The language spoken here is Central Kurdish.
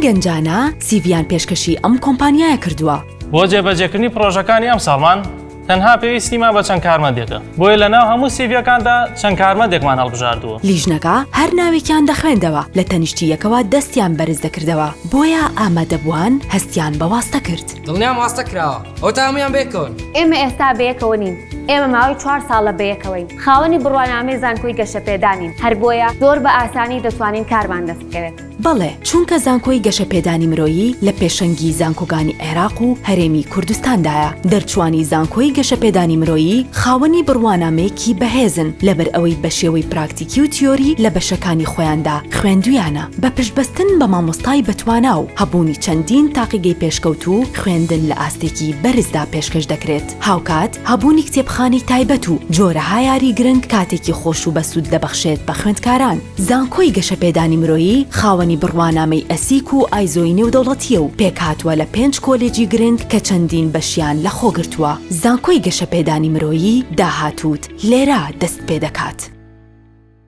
گەنجانە سیڤیان پێشکەشی ئەم کۆمپانیایە کردووە. بۆ جێبەجێکردنی پرۆژەکانی ئەم ساڵمان تەنها پێویستیمە بە چەند کارمەندێکە، بۆیە لەناو هەموو سیڤیەکاندا چەند کارمەندێکمان هەڵبژاردووە. لیژنەکە هەر ناوێکیان دەخوێندەوە، لە تەنیشتیەکەوە دەستیان بەرز دەکردەوە، بۆیە ئامادەبووان هەستیان بە واستە کرد. دڵنیام واستە کراوە، ئەو تا هەمویان بێکەون. ئێمە ئێستا بەیەکەوە نین. ئێمە ماوەی 4 ساڵە بەیەکەوەین. خاوەنی بڕوانامەی زانکۆی گەشەپێدانین. هەر بۆیە زۆر بە ئاسانی دەتوانین کارمان دەست بکەوێت. بەڵێ، چونکە زانکۆی گەشەپێدانی مرۆیی لە پێشەنگی زانکۆگانی عێراق و هەرێمی کوردستاندایە. دەرچوانی زانکۆی گەشەپێدانی مرۆیی خاوەنی بڕوانامەیەکی بەهێزن لەبەر ئەوەی بە شێوەی پراکتیکی و تیۆری لە بەشەکانی خۆیاندا خوێندویانە، بە پشتبەستن بە مامۆستای بەتوانا و هەبوونی چەندین تاقیگەی پێشکەوتوو خوێندن لە ئاستێکی بەرزدا پێشکەش دەکرێت. هاوکات هەبوونی کتێبخانی تایبەت و جۆرەها یاری گرنگ کاتێکی خۆش و بەسوود دەبەخشێت بە خوێندکاران. زانکۆی گەشەپێدانی مرۆیی خاوەنی بڕوانامەی ئەسیک و ئایزۆی نێودەوڵەتیە و پێکهاتووە لە 5 کۆلێجی گرنگ کە چەندین بەشیان لە خۆگرتووە. زانکۆی گەشەپێدانی مرۆیی داهاتووت لێرە دەست پێ دەکات.